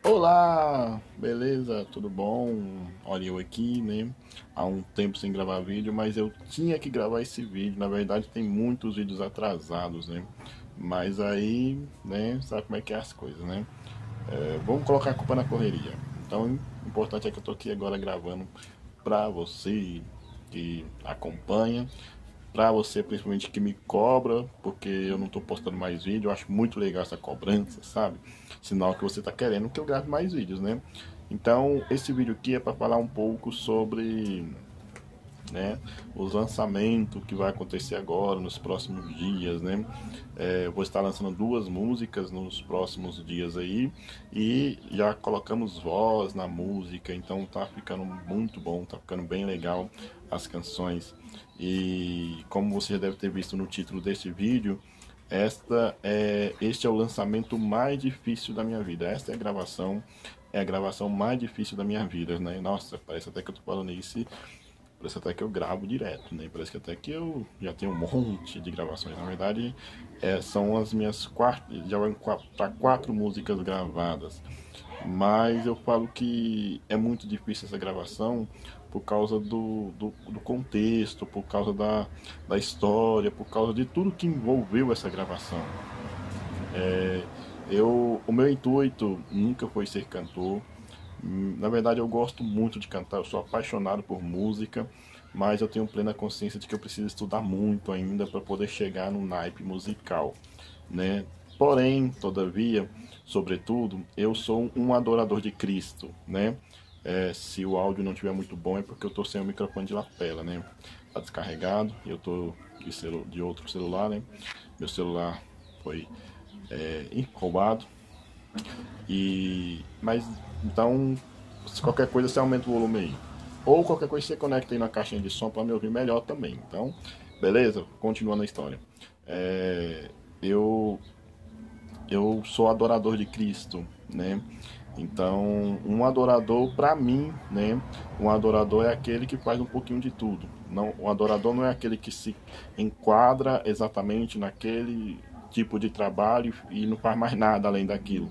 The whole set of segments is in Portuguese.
Olá, beleza? Tudo bom? Olha, eu aqui, né? Há um tempo sem gravar vídeo, mas eu tinha que gravar esse vídeo. Na verdade, tem muitos vídeos atrasados, né? Mas aí, né? Sabe como é que é as coisas, né? Vamos colocar a culpa na correria. Então, o importante é que eu tô aqui agora gravando pra você que acompanha, pra você principalmente que me cobra, porque eu não tô postando mais vídeo. Eu acho muito legal essa cobrança, sabe? Sinal que você tá querendo que eu grave mais vídeos, né? Então, esse vídeo aqui é para falar um pouco sobre, né, os lançamentos que vai acontecer agora nos próximos dias, né? Eu vou estar lançando duas músicas nos próximos dias aí e já colocamos voz na música, então tá ficando muito bom, tá ficando bem legal as canções. E como você já deve ter visto no título desse vídeo, este é o lançamento mais difícil da minha vida. Esta é a gravação mais difícil da minha vida, né? Nossa, parece até que eu tô falando isso, parece até que eu gravo direto, né? Parece que até que eu já tenho um monte de gravações. Na verdade, são as minhas quatro, já vão para quatro músicas gravadas. Mas eu falo que é muito difícil essa gravação por causa do contexto, por causa da história, por causa de tudo que envolveu essa gravação. O meu intuito nunca foi ser cantor. Na verdade, eu gosto muito de cantar, eu sou apaixonado por música, mas eu tenho plena consciência de que eu preciso estudar muito ainda para poder chegar no naipe musical, né? Porém, todavia, sobretudo, eu sou um adorador de Cristo, né? Se o áudio não estiver muito bom é porque eu estou sem o microfone de lapela, né? Tá descarregado e eu estou de outro celular, né? Meu celular foi roubado. Mas então, se qualquer coisa você aumenta o volume aí. Ou qualquer coisa você conecta aí na caixinha de som para me ouvir melhor também. Então, beleza? Continuando a história. É, eu, eu sou adorador de Cristo, né? Então, um adorador, para mim, né? Um adorador é aquele que faz um pouquinho de tudo. Não, o adorador não é aquele que se enquadra exatamente naquele tipo de trabalho e não faz mais nada além daquilo.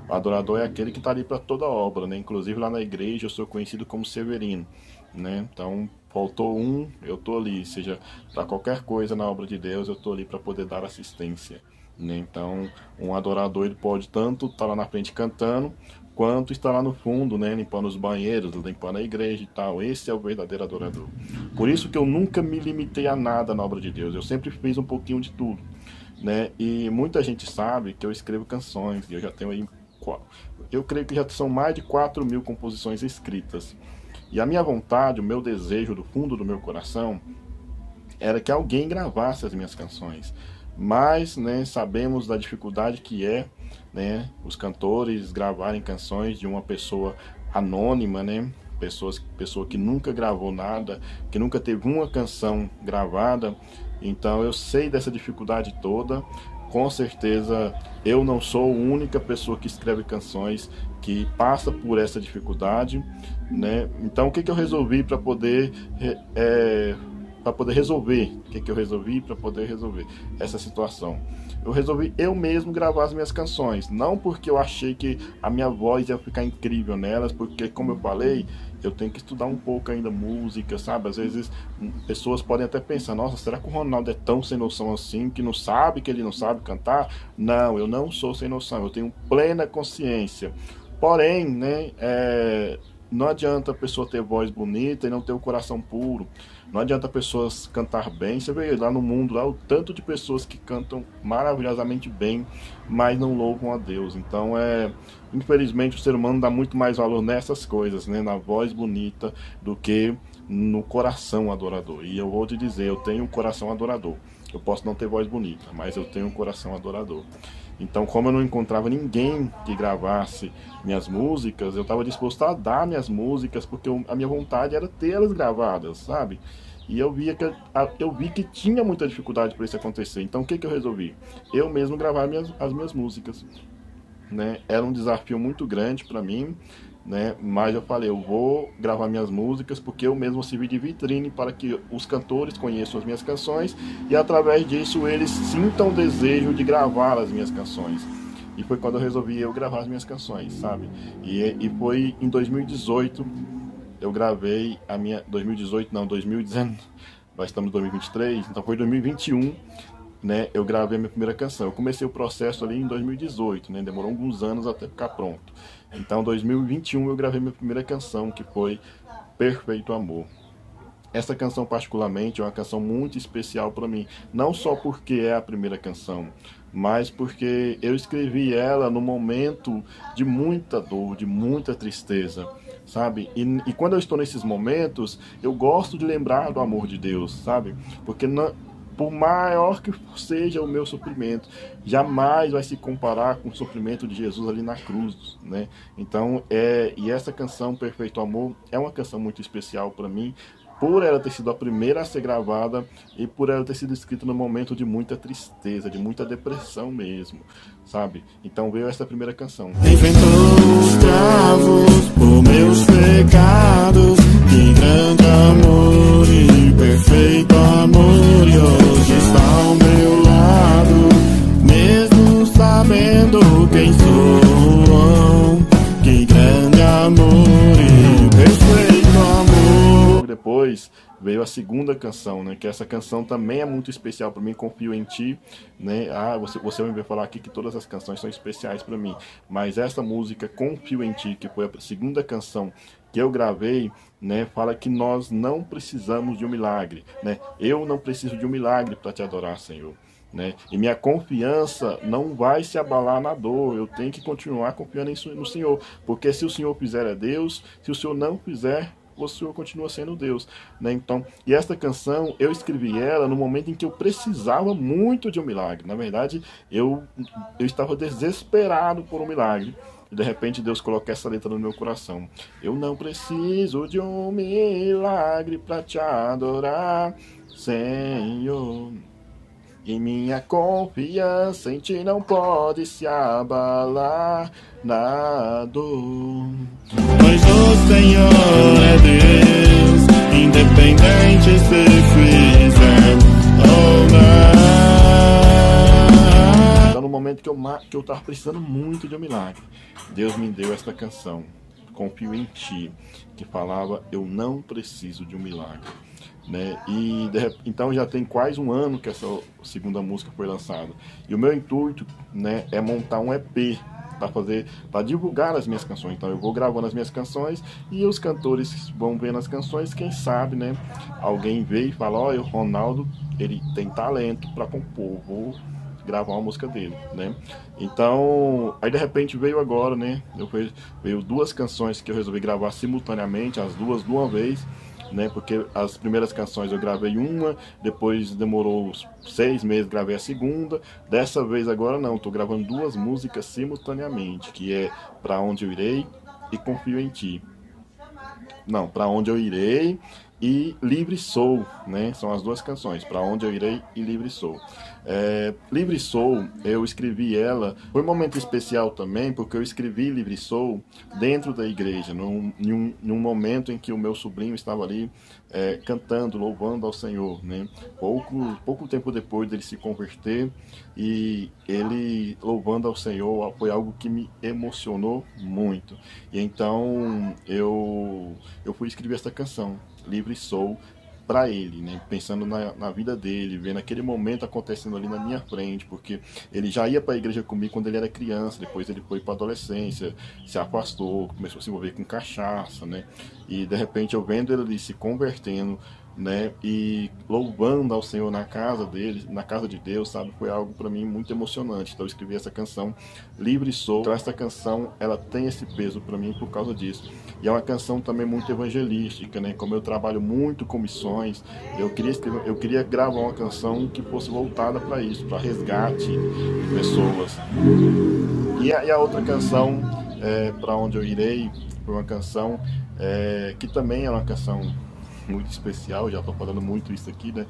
O adorador é aquele que está ali para toda obra, né? Inclusive lá na igreja eu sou conhecido como Severino, né? Então, faltou um, eu tô ali, seja para qualquer coisa na obra de Deus, eu tô ali para poder dar assistência, né? Então, um adorador ele pode tanto estar lá na frente cantando, quanto estar lá no fundo, né, limpando os banheiros, limpando a igreja e tal. Esse é o verdadeiro adorador. Por isso que eu nunca me limitei a nada na obra de Deus. Eu sempre fiz um pouquinho de tudo, né? E muita gente sabe que eu escrevo canções. Eu já tenho aí, eu creio que já são mais de 4.000 composições escritas. E a minha vontade, o meu desejo do fundo do meu coração era que alguém gravasse as minhas canções. Mas, né, sabemos da dificuldade que é, né, os cantores gravarem canções de uma pessoa anônima, né, pessoa que nunca gravou nada, que nunca teve uma canção gravada. Então eu sei dessa dificuldade toda. Com certeza eu não sou a única pessoa que escreve canções que passa por essa dificuldade, né? Então o que eu resolvi para poder resolver. O que eu resolvi para poder resolver essa situação? Eu resolvi eu mesmo gravar as minhas canções. Não porque eu achei que a minha voz ia ficar incrível nelas, porque, como eu falei, eu tenho que estudar um pouco ainda música, sabe? Às vezes pessoas podem até pensar: nossa, será que o Ronaldo é tão sem noção assim, que não sabe que ele não sabe cantar? Não, eu não sou sem noção, eu tenho plena consciência. Porém, né, não adianta a pessoa ter voz bonita e não ter o coração puro. Não adianta a pessoa cantar bem. Você vê lá no mundo lá, o tanto de pessoas que cantam maravilhosamente bem, mas não louvam a Deus. Então, infelizmente, o ser humano dá muito mais valor nessas coisas, né, na voz bonita, do que no coração adorador. E eu vou te dizer, eu tenho um coração adorador. Eu posso não ter voz bonita, mas eu tenho um coração adorador. Então, como eu não encontrava ninguém que gravasse minhas músicas, eu estava disposto a dar minhas músicas, porque a minha vontade era tê-las gravadas, sabe? E eu vi que tinha muita dificuldade para isso acontecer. Então, o que eu resolvi? Eu mesmo gravar as minhas músicas, né? Era um desafio muito grande para mim, né? Mas eu falei, eu vou gravar minhas músicas porque eu mesmo servi de vitrine para que os cantores conheçam as minhas canções e através disso eles sintam o desejo de gravar as minhas canções. e foi quando eu resolvi eu gravar as minhas canções, sabe? E foi em 2018 eu gravei a minha... 2018 não, 2019, nós estamos em 2023, então foi 2021, né, eu gravei a minha primeira canção. Eu comecei o processo ali em 2018, né, demorou alguns anos até ficar pronto. Então, em 2021 eu gravei minha primeira canção, que foi Perfeito Amor. Essa canção particularmente é uma canção muito especial para mim, não só porque é a primeira canção, mas porque eu escrevi ela no momento de muita dor, de muita tristeza, sabe? E quando eu estou nesses momentos, eu gosto de lembrar do amor de Deus, sabe? Porque por maior que seja o meu sofrimento, jamais vai se comparar com o sofrimento de Jesus ali na cruz, né? Então, e essa canção Perfeito Amor é uma canção muito especial para mim, por ela ter sido a primeira a ser gravada e por ela ter sido escrita num momento de muita tristeza, de muita depressão mesmo, sabe? Então veio essa primeira canção. Enfrentou os cravos por meus pecados, que grande amor e perfeito amor, e hoje está ao meu lado, mesmo sabendo quem sou, que grande amor e perfeito amor. Depois veio a segunda canção, né? Que essa canção também é muito especial para mim, Confio em Ti, né? Você vai me ver falar aqui que todas as canções são especiais para mim, mas essa música Confio em Ti, que foi a segunda canção que eu gravei, né? Fala que nós não precisamos de um milagre, né? Eu não preciso de um milagre para te adorar, Senhor. Né? E minha confiança não vai se abalar na dor. Eu tenho que continuar confiando no Senhor, porque se o Senhor fizer é Deus, se o Senhor não fizer, o Senhor continua sendo Deus, né? Então, e esta canção eu escrevi ela no momento em que eu precisava muito de um milagre. Na verdade, eu estava desesperado por um milagre. E de repente Deus coloca essa letra no meu coração. Eu não preciso de um milagre para te adorar, Senhor. E minha confiança em Ti não pode se abalar na dor. Pois o Senhor é Deus, independente se fizer ou não. Então, no momento que eu estava precisando muito de um milagre, Deus me deu esta canção, Confio em Ti, que falava, eu não preciso de um milagre. Né? Então já tem quase um ano que essa segunda música foi lançada. E o meu intuito, né, é montar um EP para divulgar as minhas canções. Então eu vou gravando as minhas canções e os cantores vão vendo as canções. Quem sabe, né, alguém vê e fala, olha, o Ronaldo, ele tem talento para compor, vou gravar uma música dele, né? Então, aí de repente veio agora, né? Veio duas canções que eu resolvi gravar simultaneamente, as duas de uma vez, né? Porque as primeiras canções eu gravei uma, depois demorou 6 meses, gravei a segunda. Dessa vez agora não, tô gravando duas músicas simultaneamente, que é Pra Onde Eu Irei e Confio em Ti. Não, Pra Onde Eu Irei e Livre Sou, né? São as duas canções, Pra Onde Eu Irei e Livre Sou. Livre Sou, eu escrevi ela, foi um momento especial também, porque eu escrevi Livre Sou dentro da igreja, num momento em que o meu sobrinho estava ali cantando, louvando ao Senhor, né? Pouco tempo depois dele se converter, e ele louvando ao Senhor foi algo que me emocionou muito. E então eu fui escrever essa canção, Livre Sou, para ele, né? Pensando na vida dele, vendo aquele momento acontecendo ali na minha frente, porque ele já ia para a igreja comigo quando ele era criança, depois ele foi para a adolescência, se afastou, começou a se envolver com cachaça, né? E de repente eu vendo ele ali se convertendo, né, e louvando ao Senhor na casa dele, na casa de Deus, sabe, foi algo para mim muito emocionante. Então eu escrevi essa canção, Livre Sou. Então essa canção, ela tem esse peso para mim por causa disso. E é uma canção também muito evangelística, né? Como eu trabalho muito com missões, eu queria gravar uma canção que fosse voltada para isso, para resgate de pessoas. E a outra canção, Pra Onde Eu Irei, foi uma canção que também é uma canção muito especial, já estou falando muito isso aqui, né?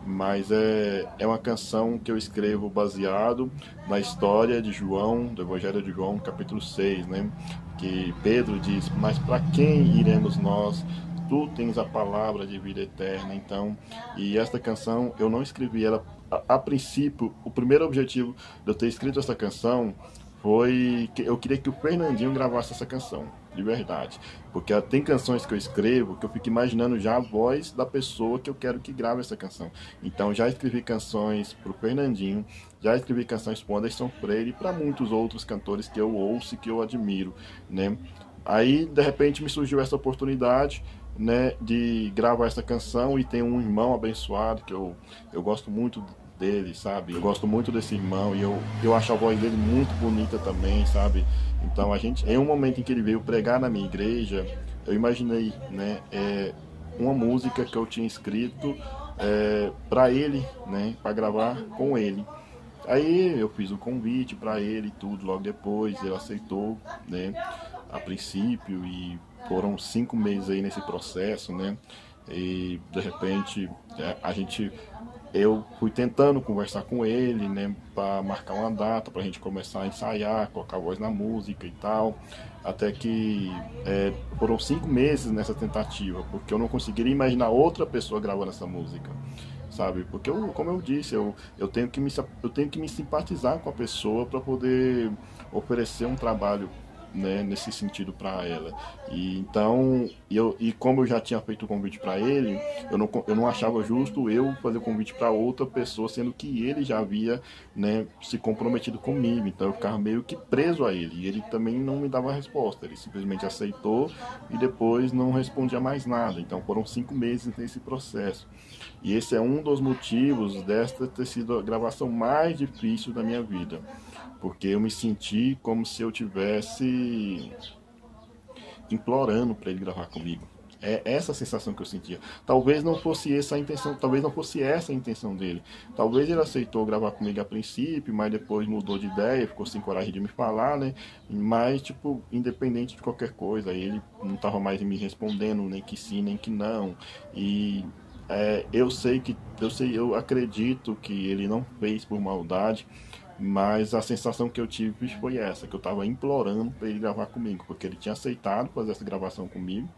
Mas é uma canção que eu escrevo baseado na história de João, do Evangelho de João, capítulo 6, né? Que Pedro diz, mas para quem iremos nós? Tu tens a palavra de vida eterna. Então, e esta canção, eu não escrevi ela a princípio. O primeiro objetivo de eu ter escrito essa canção foi que eu queria que o Fernandinho gravasse essa canção, de verdade. Porque tem canções que eu escrevo que eu fico imaginando já a voz da pessoa que eu quero que grave essa canção. Então já escrevi canções pro Fernandinho, já escrevi canções pro Anderson Freire e para muitos outros cantores que eu ouço e que eu admiro, né? Aí, de repente, me surgiu essa oportunidade, né, de gravar essa canção e tem um irmão abençoado que eu gosto muito dele, sabe? Eu gosto muito desse irmão e eu acho a voz dele muito bonita também, sabe? Então a gente, em um momento em que ele veio pregar na minha igreja, eu imaginei, né, uma música que eu tinha escrito para ele, né, para gravar com ele. Aí eu fiz o convite para ele e tudo, logo depois ele aceitou, né, a princípio, e foram 5 meses aí nesse processo, né, e de repente eu fui tentando conversar com ele, né, para marcar uma data para a gente começar a ensaiar, colocar a voz na música e tal, até que foram 5 meses nessa tentativa, porque eu não conseguiria imaginar outra pessoa gravando essa música, sabe? Porque como eu disse, eu tenho que me simpatizar com a pessoa para poder oferecer um trabalho, né, nesse sentido para ela. E então, como eu já tinha feito o convite para ele, eu não achava justo eu fazer o convite para outra pessoa, sendo que ele já havia, né, se comprometido comigo. Então eu ficava meio que preso a ele. E ele também não me dava resposta. Ele simplesmente aceitou e depois não respondia mais nada. Então foram 5 meses nesse processo. E esse é um dos motivos desta ter sido a gravação mais difícil da minha vida, porque eu me senti como se eu tivesse implorando para ele gravar comigo. É essa a sensação que eu sentia. Talvez não fosse essa a intenção, talvez não fosse essa a intenção dele. Talvez ele aceitou gravar comigo a princípio, mas depois mudou de ideia, ficou sem coragem de me falar, né? Mas, tipo, independente de qualquer coisa, ele não estava mais me respondendo, nem que sim, nem que não. E eu acredito que ele não fez por maldade, mas a sensação que eu tive foi essa, que eu estava implorando para ele gravar comigo, porque ele tinha aceitado fazer essa gravação comigo,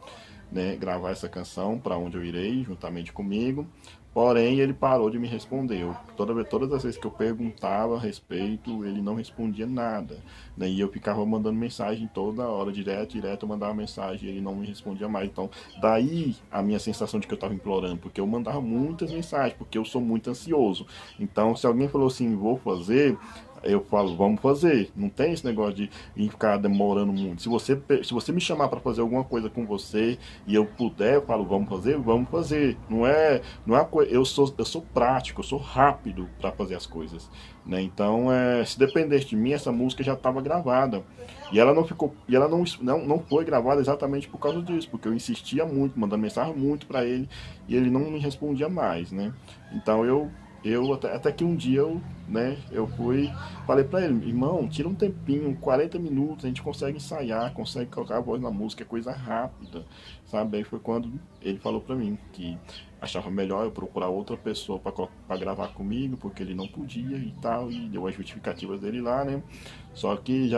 né, gravar essa canção Para Onde Eu Irei, juntamente comigo. Porém, ele parou de me responder. Todas as vezes que eu perguntava a respeito, ele não respondia nada, né? E eu ficava mandando mensagem toda hora, direto, eu mandava mensagem e ele não me respondia mais. Então, daí a minha sensação de que eu estava implorando, porque eu mandava muitas mensagens, porque eu sou muito ansioso. Então, se alguém falou assim, vou fazer, eu falo, vamos fazer. Não tem esse negócio de ficar demorando muito. Se você me chamar para fazer alguma coisa com você e eu puder, eu falo, vamos fazer, vamos fazer. Não é eu sou prático, eu sou rápido para fazer as coisas, né? Então, se dependesse de mim, essa música já estava gravada. E ela não foi gravada exatamente por causa disso, porque eu insistia muito, mandando mensagem muito para ele e ele não me respondia mais, né? Então até que um dia eu falei pra ele, irmão, tira um tempinho, 40 minutos, a gente consegue ensaiar, consegue colocar a voz na música, é coisa rápida, sabe? Aí foi quando ele falou pra mim que achava melhor eu procurar outra pessoa pra gravar comigo, porque ele não podia e tal, e deu as justificativas dele lá, né? Só que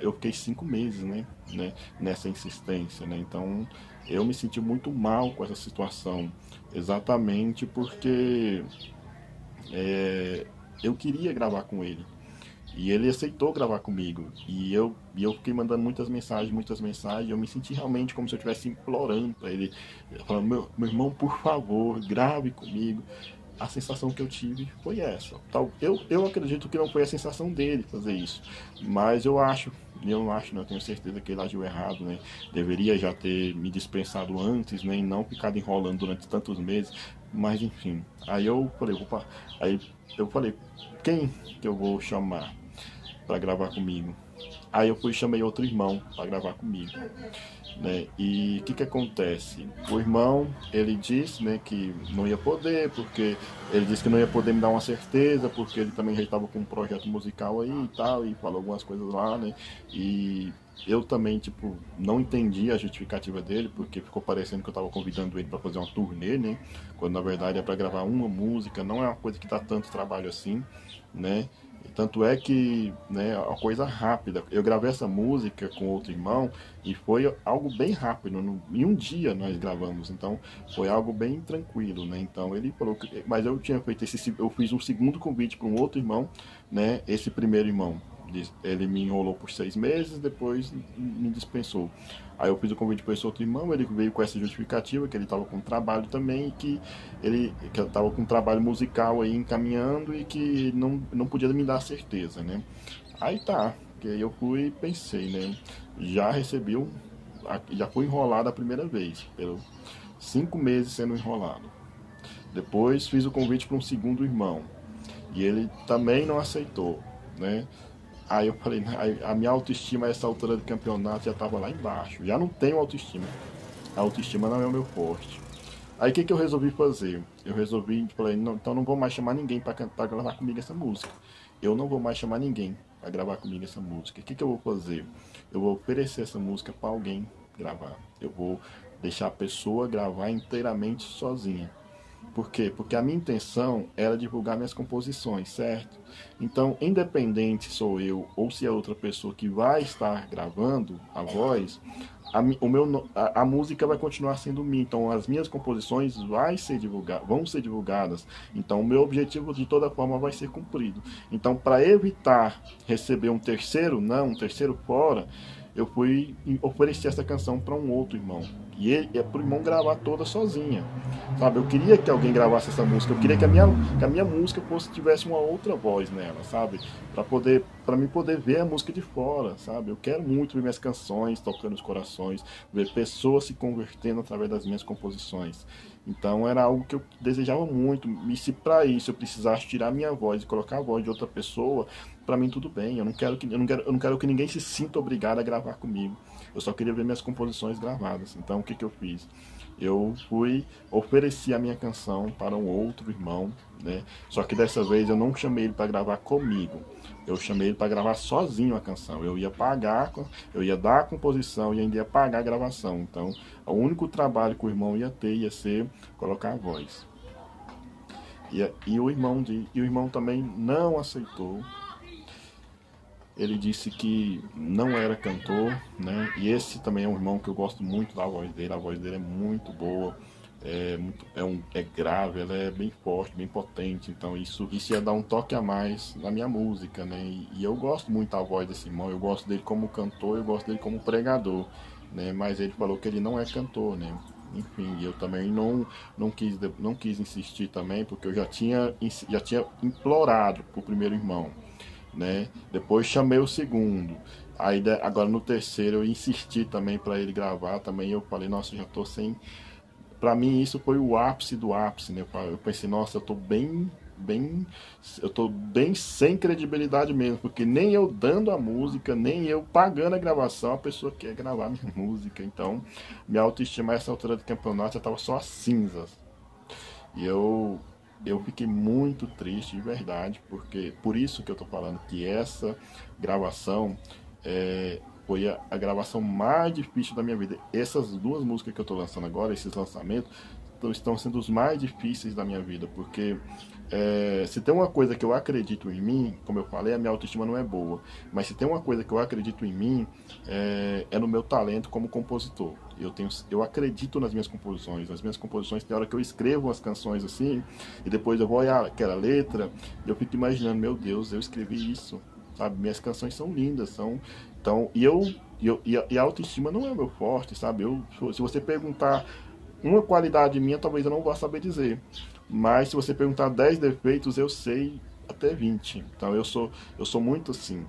eu fiquei 5 meses, né, nessa insistência, né? Então eu me senti muito mal com essa situação, exatamente porque eu queria gravar com ele e ele aceitou gravar comigo e eu fiquei mandando muitas mensagens. Eu me senti realmente como se eu estivesse implorando para ele, falando, meu irmão, por favor, grave comigo. A sensação que eu tive foi essa. Eu acredito que não foi a sensação dele fazer isso, mas eu tenho certeza que ele agiu errado, né? Deveria já ter me dispensado antes, né? E não ficado enrolando durante tantos meses. Mas enfim, aí eu falei, quem que eu vou chamar para gravar comigo? Aí eu chamei outro irmão para gravar comigo, né? E o que acontece? O irmão, ele disse, né, que não ia poder, porque ele disse que não ia poder me dar uma certeza, porque ele também já estava com um projeto musical aí e tal, e falou algumas coisas lá, né? E eu também, tipo, não entendi a justificativa dele, porque ficou parecendo que eu estava convidando ele para fazer uma turnê, né? Quando na verdade é para gravar uma música, não é uma coisa que dá tanto trabalho assim, né? Tanto é que, né, a coisa rápida. Eu gravei essa música com outro irmão e foi algo bem rápido. Em um dia nós gravamos, então foi algo bem tranquilo, né? Então ele falou mas eu tinha feito eu fiz um segundo convite para um outro irmão, né? Esse primeiro irmão Ele me enrolou por 6 meses, depois me dispensou. Aí eu fiz o convite para esse outro irmão, ele veio com essa justificativa, que ele estava com trabalho também, que eu estava com um trabalho musical aí encaminhando e que não podia me dar certeza, né? Aí tá, que aí eu fui e pensei, né? Já recebi já fui enrolado a primeira vez, pelo 5 meses sendo enrolado. Depois fiz o convite para um segundo irmão e ele também não aceitou, né? Aí eu falei, a minha autoestima a essa altura do campeonato já estava lá embaixo. Já não tenho autoestima. A autoestima não é o meu forte. Aí o que eu resolvi fazer? Eu resolvi, falei, não, então não vou mais chamar ninguém para gravar comigo essa música. Eu não vou mais chamar ninguém para gravar comigo essa música. O que eu vou fazer? Eu vou oferecer essa música para alguém gravar. Eu vou deixar a pessoa gravar inteiramente sozinha. Por quê? Porque a minha intenção era divulgar minhas composições, certo? Então, independente se sou eu ou se é outra pessoa que vai estar gravando a voz, a música vai continuar sendo minha. Então, as minhas composições vão ser divulgadas. Então, o meu objetivo de toda forma vai ser cumprido. Então, para evitar receber um terceiro fora, eu fui oferecer essa canção para um outro irmão. E é pro irmão gravar toda sozinha. Sabe? Eu queria que alguém gravasse essa música. Eu queria que a minha música tivesse uma outra voz nela, sabe? Para mim poder ver a música de fora, sabe? Eu quero muito ver minhas canções tocando os corações, ver pessoas se convertendo através das minhas composições. Então era algo que eu desejava muito. E se para isso eu precisasse tirar minha voz e colocar a voz de outra pessoa, para mim tudo bem. Eu não quero que ninguém se sinta obrigado a gravar comigo. Eu só queria ver minhas composições gravadas. Então o que eu fiz? Eu ofereci a minha canção para um outro irmão, né? Só que dessa vez eu não chamei ele para gravar comigo. Eu chamei ele para gravar sozinho a canção. Eu ia dar a composição e ainda ia pagar a gravação. Então, o único trabalho que o irmão ia ter ia ser colocar a voz. E o irmão também não aceitou. Ele disse que não era cantor, né? E esse também é um irmão que eu gosto muito da voz dele. A voz dele é muito boa, é grave, ela é bem forte, bem potente. Então isso ia dar um toque a mais na minha música, né? E eu gosto muito da voz desse irmão. Eu gosto dele como cantor, eu gosto dele como pregador, né? Mas ele falou que ele não é cantor, né? Enfim, eu também não quis insistir também, porque eu já tinha implorado pro primeiro irmão, né? Depois chamei o segundo. Aí agora no terceiro eu insisti também para ele gravar. Também eu falei, nossa, eu já tô sem. Para mim isso foi o ápice do ápice, né? Eu pensei, nossa, eu tô bem sem credibilidade mesmo, porque nem eu dando a música, nem eu pagando a gravação, a pessoa quer gravar minha música. Então minha autoestima a essa altura do campeonato já tava só as cinzas. E eu fiquei muito triste de verdade, porque por isso que eu tô falando que essa gravação foi a gravação mais difícil da minha vida. Essas duas músicas que eu tô lançando agora, esses lançamentos, estão sendo os mais difíceis da minha vida, porque se tem uma coisa que eu acredito em mim, como eu falei, a minha autoestima não é boa, mas se tem uma coisa que eu acredito em mim, é no meu talento como compositor. Eu acredito nas minhas composições. As minhas composições, tem hora que eu escrevo as canções assim, e depois eu vou olhar aquela letra, e eu fico imaginando, meu Deus, eu escrevi isso, sabe? Minhas canções são lindas, então, e a autoestima não é o meu forte, sabe? Se você perguntar uma qualidade minha, talvez eu não vá saber dizer. Mas se você perguntar 10 defeitos, eu sei até 20. Então eu sou muito assim.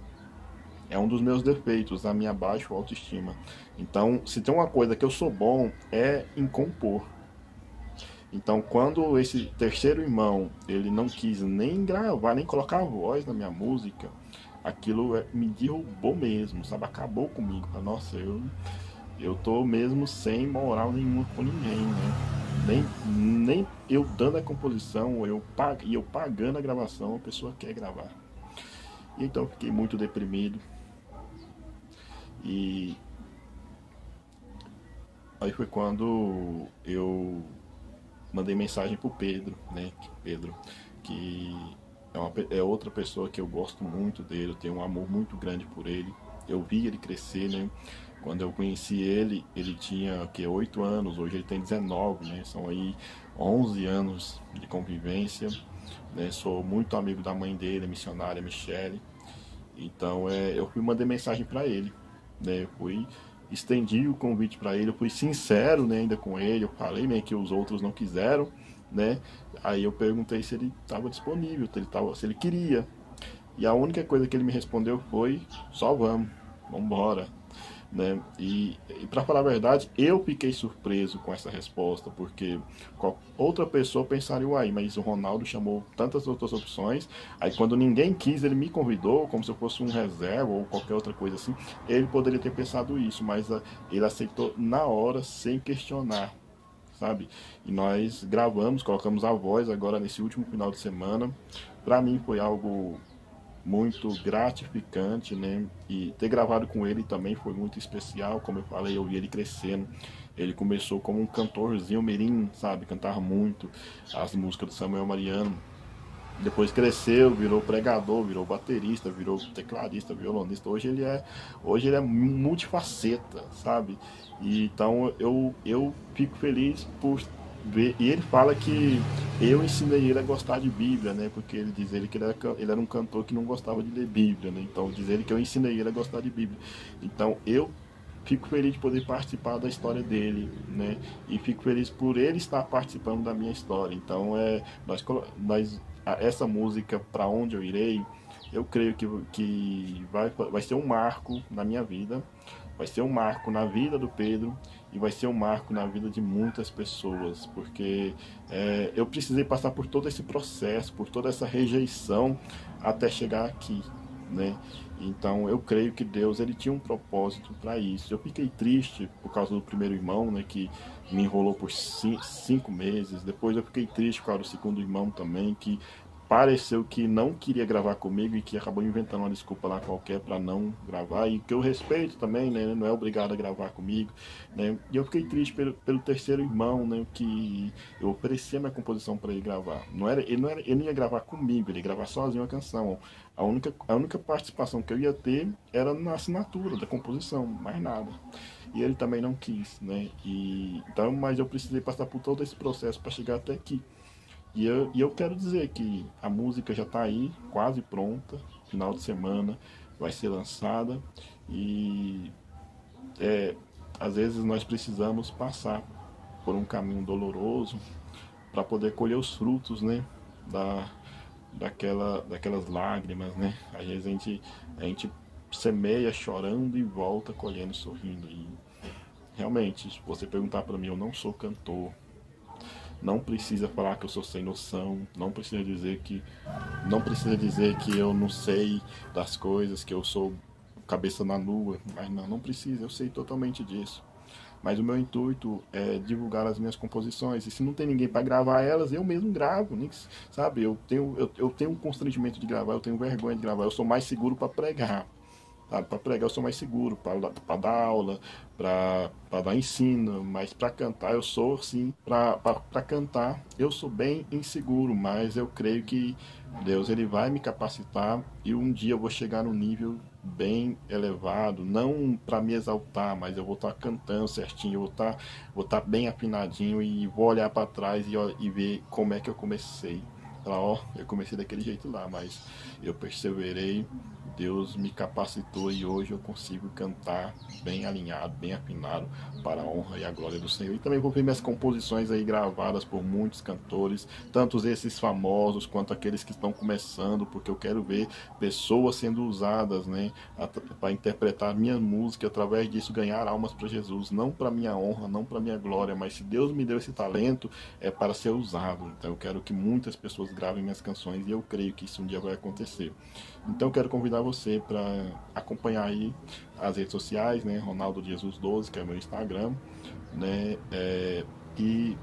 É um dos meus defeitos, a minha baixa autoestima. Então, se tem uma coisa que eu sou bom, é em compor. Então, quando esse terceiro irmão, ele não quis nem gravar, nem colocar a voz na minha música, aquilo me derrubou mesmo, sabe? Acabou comigo. Nossa, eu tô mesmo sem moral nenhuma com ninguém, né? Nem eu dando a composição, eu pagando a gravação, a pessoa quer gravar. E então eu fiquei muito deprimido. E aí foi quando eu mandei mensagem pro Pedro, né? Pedro, que é outra pessoa que eu gosto muito dele, eu tenho um amor muito grande por ele. Eu vi ele crescer, né? Quando eu conheci ele tinha 8 anos, hoje ele tem 19, né? São aí 11 anos de convivência, né? Sou muito amigo da mãe dele, a missionária Michele. Então eu fui mandei mensagem para ele, né? Estendi o convite para ele, eu fui sincero, né, ainda com ele, eu falei meio que os outros não quiseram, né? Aí eu perguntei se ele estava disponível, se ele queria. E a única coisa que ele me respondeu foi: só vamos embora, né? E para falar a verdade, eu fiquei surpreso com essa resposta, porque outra pessoa pensaria, uai, mas o Ronaldo chamou tantas outras opções, aí quando ninguém quis, ele me convidou, como se eu fosse um reserva ou qualquer outra coisa assim. Ele poderia ter pensado isso, mas ele aceitou na hora, sem questionar, sabe? E nós gravamos, colocamos a voz agora nesse último final de semana. Para mim foi algo muito gratificante, né? E ter gravado com ele também foi muito especial. Como eu falei, eu vi ele crescendo. Ele começou como um cantorzinho mirim, sabe? Cantava muito as músicas do Samuel Mariano. Depois cresceu, virou pregador, virou baterista, virou tecladista, violonista. Hoje ele é multifaceta, sabe? E então eu fico feliz por ver. E ele fala que eu ensinei ele a gostar de Bíblia, né? Porque ele diz ele que ele era um cantor que não gostava de ler Bíblia, né? Então diz ele que eu ensinei ele a gostar de Bíblia. Então eu fico feliz de poder participar da história dele, né? E fico feliz por ele estar participando da minha história. Então essa música Pra Onde Eu Irei, eu creio que vai ser um marco na minha vida, vai ser um marco na vida do Pedro e vai ser um marco na vida de muitas pessoas, porque eu precisei passar por todo esse processo, por toda essa rejeição até chegar aqui, né? Então eu creio que Deus ele tinha um propósito para isso. Eu fiquei triste por causa do primeiro irmão, né, que me enrolou por 5 meses. Depois eu fiquei triste por causa do segundo irmão também, que pareceu que não queria gravar comigo e que acabou inventando uma desculpa lá qualquer para não gravar, e que eu respeito também, né? Não é obrigado a gravar comigo, né? E eu fiquei triste pelo terceiro irmão, né? Que eu oferecia minha composição para ele gravar. Ele não ia gravar comigo, ele ia gravar sozinho a canção. A única participação que eu ia ter era na assinatura da composição, mais nada. E ele também não quis, né? Mas eu precisei passar por todo esse processo para chegar até aqui. E eu quero dizer que a música já está aí, quase pronta. Final de semana vai ser lançada. E às vezes nós precisamos passar por um caminho doloroso para poder colher os frutos, né? Daquelas lágrimas, né? Às vezes a gente semeia chorando e volta colhendo sorrindo. E realmente, se você perguntar para mim, eu não sou cantor. Não precisa falar que eu sou sem noção, não precisa dizer que eu não sei das coisas, que eu sou cabeça na lua, mas não precisa, eu sei totalmente disso. Mas o meu intuito é divulgar as minhas composições, e se não tem ninguém para gravar elas, eu mesmo gravo, sabe? Eu tenho um constrangimento de gravar, eu tenho vergonha de gravar, eu sou mais seguro para pregar. Para pregar eu sou mais seguro, para dar aula, para dar ensino, mas para cantar eu sou sim, para cantar eu sou bem inseguro, mas eu creio que Deus ele vai me capacitar e um dia eu vou chegar num nível bem elevado, não para me exaltar, mas eu vou estar cantando certinho, eu vou estar bem afinadinho e vou olhar para trás e ver como é que eu comecei. Eu comecei daquele jeito lá, mas eu perseverei, Deus me capacitou e hoje eu consigo cantar bem alinhado, bem afinado para a honra e a glória do Senhor. E também vou ver minhas composições aí gravadas por muitos cantores, tanto esses famosos quanto aqueles que estão começando, porque eu quero ver pessoas sendo usadas, né, para interpretar minha música, através disso ganhar almas para Jesus, não para minha honra, não para minha glória, mas se Deus me deu esse talento é para ser usado. Então eu quero que muitas pessoas gravem minhas canções e eu creio que isso um dia vai acontecer. Então eu quero convidar você para acompanhar aí as redes sociais, né? Ronaldo Jesus 12, que é o meu Instagram, né? E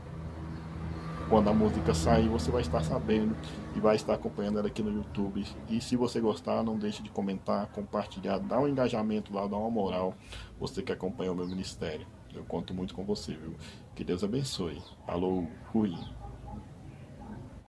quando a música sair, você vai estar sabendo e vai estar acompanhando ela aqui no YouTube. E se você gostar, não deixe de comentar, compartilhar, dar um engajamento lá, dar uma moral. Você que acompanha o meu ministério. Eu conto muito com você, viu? Que Deus abençoe. Alô, fui.